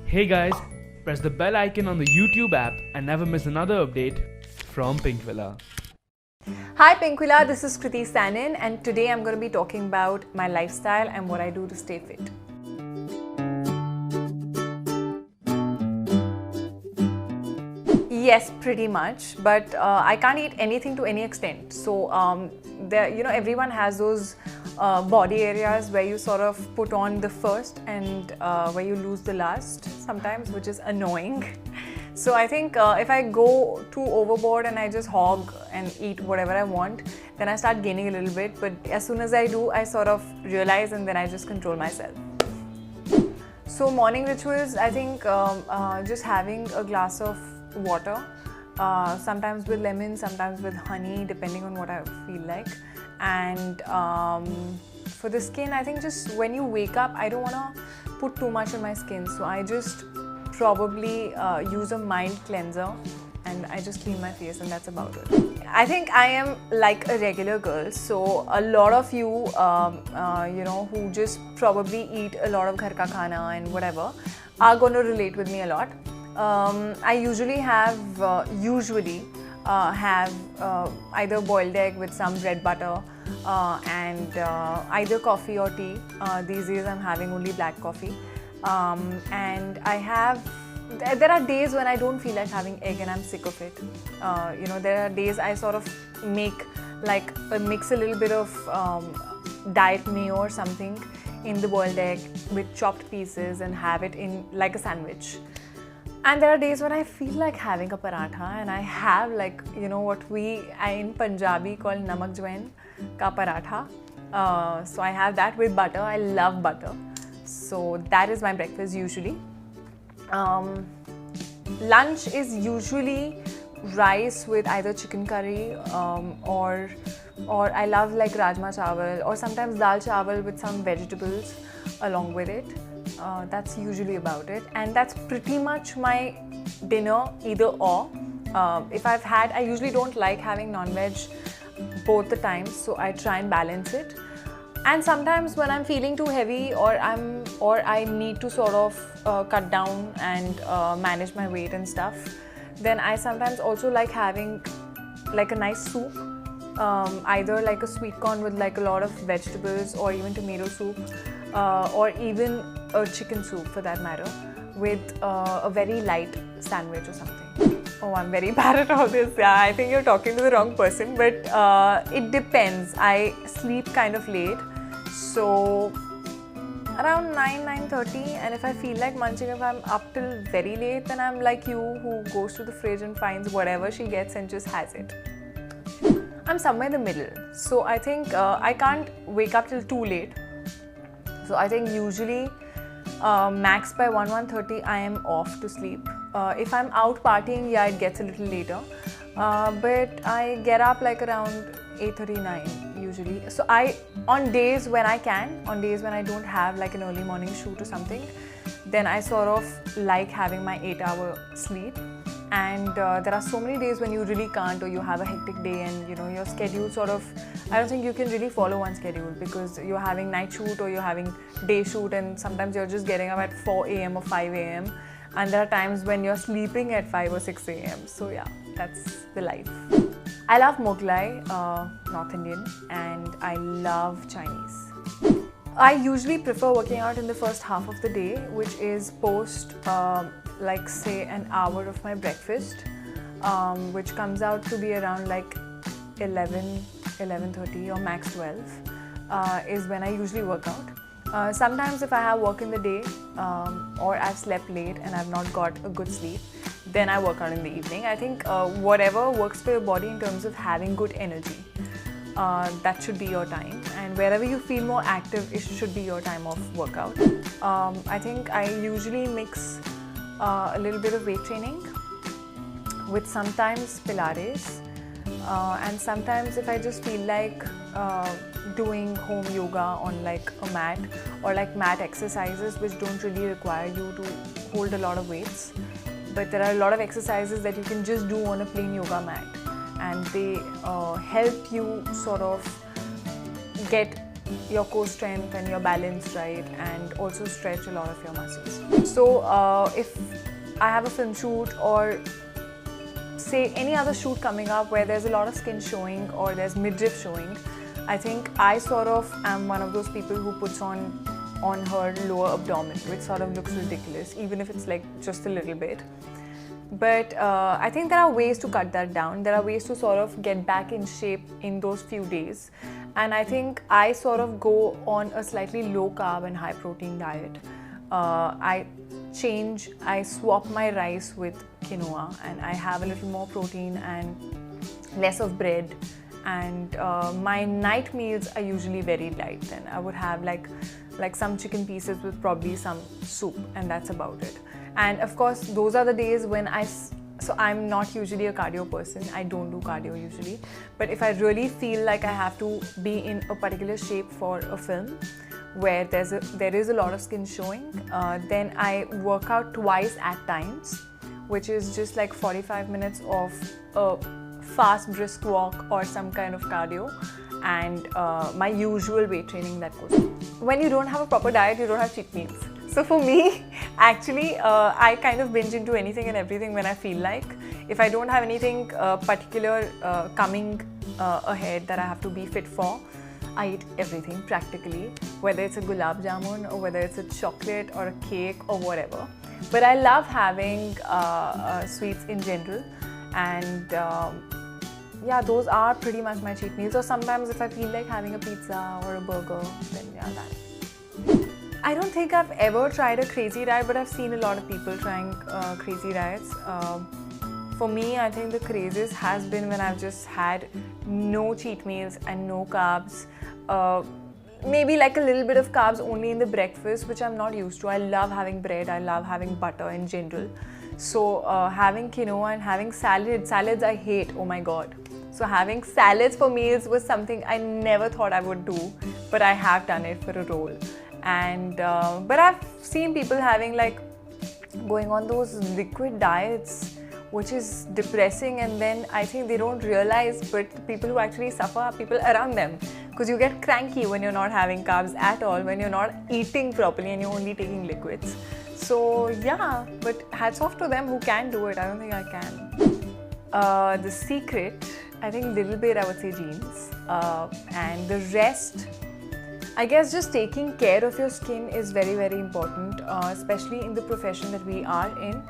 Hey guys, press the bell icon on the YouTube app and never miss another update from Pinkvilla. Hi Pinkvilla, this is Kriti Sanon and today I'm going to be talking about my lifestyle and what I do to stay fit. Yes, pretty much, but I can't eat anything to any extent. So, everyone has those body areas where you sort of put on the first and where you lose the last sometimes, which is annoying. So I think if I go too overboard and I just hog and eat whatever I want, then I start gaining a little bit. But as soon as I do, I sort of realize and then I just control myself. So morning rituals, I think just having a glass of water, sometimes with lemon, sometimes with honey, depending on what I feel like. And for the skin, I think just when you wake up, I don't want to put too much on my skin, so I just probably use a mild cleanser and I just clean my face, and that's about it. I think I am like a regular girl, so a lot of you who just probably eat a lot of ghar ka khana and whatever are going to relate with me a lot. I usually have either boiled egg with some bread butter and either coffee or tea. These days I'm having only black coffee. And there are days when I don't feel like having egg and I'm sick of it. There are days I sort of mix a little bit of diet mayo or something in the boiled egg with chopped pieces and have it in like a sandwich. And there are days when I feel like having a paratha and I have what we in Punjabi call namak jwain ka paratha. So I have that with butter. I love butter. So that is my breakfast usually. Lunch is usually rice with either chicken curry or I love like rajma chawal or sometimes dal chawal with some vegetables along with it. That's usually about it, and that's pretty much my dinner, either or. I usually don't like having non-veg both the times, so I try and balance it. And sometimes when I'm feeling too heavy or I need to sort of cut down and manage my weight and stuff, then I sometimes also like having like a nice soup, either like a sweet corn with like a lot of vegetables or even tomato soup, or even a chicken soup for that matter, with a very light sandwich or something. Oh, I'm very bad at all this. Yeah, I think you're talking to the wrong person, but it depends. I sleep kind of late, so around 9:30, and if I feel like munching, if I'm up till very late, then I'm like you, who goes to the fridge and finds whatever she gets and just has it. I'm somewhere in the middle, so I think I can't wake up till too late. So I think usually max by 1:30 I am off to sleep. If I'm out partying, yeah, it gets a little later, but I get up like around 8:39 usually. So on days when I don't have like an early morning shoot or something, then I sort of like having my 8-hour sleep. And there are so many days when you really can't, or you have a hectic day and your schedule sort of, I don't think you can really follow one schedule because you're having night shoot or you're having day shoot, and sometimes you're just getting up at 4 a.m. or 5 a.m. and there are times when you're sleeping at 5 or 6 a.m. So yeah, that's the life. I love Mughlai, North Indian, and I love Chinese. I usually prefer working out in the first half of the day, which is post like say an hour of my breakfast, which comes out to be around like 11:30 or max 12 is when I usually work out. Sometimes if I have work in the day or I've slept late and I've not got a good sleep, then I work out in the evening. I think whatever works for your body in terms of having good energy, that should be your time, and wherever you feel more active, it should be your time of workout. I think I usually mix a little bit of weight training with sometimes Pilates, and sometimes if I just feel like doing home yoga on like a mat, or like mat exercises which don't really require you to hold a lot of weights, but there are a lot of exercises that you can just do on a plain yoga mat, and they help you sort of get your core strength and your balance right, and also stretch a lot of your muscles. So if I have a film shoot or say any other shoot coming up where there's a lot of skin showing or there's midriff showing, I think I sort of am one of those people who puts on her lower abdomen, which sort of looks ridiculous, even if it's like just a little bit. But I think there are ways to cut that down. There are ways to sort of get back in shape in those few days. And I think I sort of go on a slightly low carb and high protein diet. I swap my rice with quinoa, and I have a little more protein and less of bread. And my night meals are usually very light. Then I would have like some chicken pieces with probably some soup, and that's about it. And of course, those are the days when I'm not usually a cardio person. I don't do cardio usually. But if I really feel like I have to be in a particular shape for a film where there is a lot of skin showing, then I work out twice at times, which is just like 45 minutes of a fast brisk walk or some kind of cardio, and my usual weight training that goes on. When you don't have a proper diet, you don't have cheat meals. So for me, actually, I kind of binge into anything and everything when I feel like. If I don't have anything particular coming ahead that I have to be fit for, I eat everything practically, whether it's a gulab jamun or whether it's a chocolate or a cake or whatever. But I love having sweets in general, and yeah, those are pretty much my cheat meals. Or sometimes if I feel like having a pizza or a burger, then yeah, that. I don't think I've ever tried a crazy diet, but I've seen a lot of people trying crazy diets. For me, I think the craziest has been when I've just had no cheat meals and no carbs. Maybe like a little bit of carbs only in the breakfast, which I'm not used to. I love having bread, I love having butter in general. So having quinoa and having salads I hate, oh my god. So having salads for meals was something I never thought I would do, but I have done it for a roll. And but I've seen people going on those liquid diets, which is depressing, and then I think they don't realize, but the people who actually suffer are people around them, because you get cranky when you're not having carbs at all, when you're not eating properly and you're only taking liquids. So yeah, but hats off to them who can do it. I don't think I can. The secret, I think little bit I would say genes, and the rest, I guess just taking care of your skin is very, very important, especially in the profession that we are in.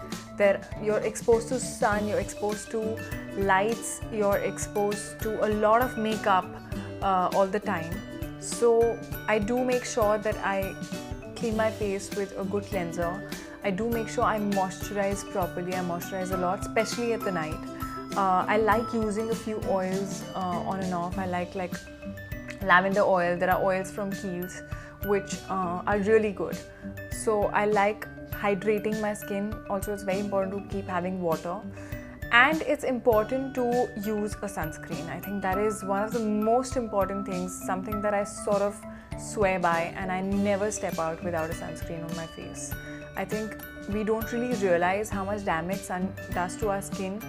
You're exposed to sun, you're exposed to lights, you're exposed to a lot of makeup all the time. So I do make sure that I clean my face with a good cleanser. I do make sure I moisturize properly. I moisturize a lot, especially at the night. I like using a few oils on and off. I like lavender oil. There are oils from Kiehl's which are really good. So I like hydrating my skin. Also, it's very important to keep having water. And it's important to use a sunscreen. I think that is one of the most important things, something that I sort of swear by, and I never step out without a sunscreen on my face. I think we don't really realize how much damage sun does to our skin,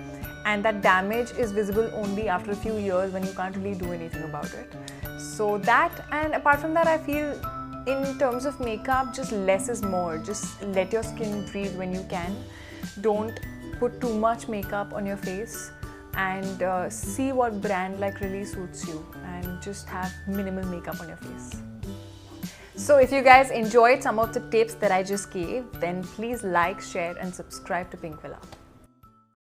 and that damage is visible only after a few years when you can't really do anything about it. So that, and apart from that, I feel in terms of makeup, just less is more. Just let your skin breathe when you can. Don't put too much makeup on your face, and see what brand really suits you, and just have minimal makeup on your face. So if you guys enjoyed some of the tips that I just gave, then please like, share and subscribe to Pink Villa.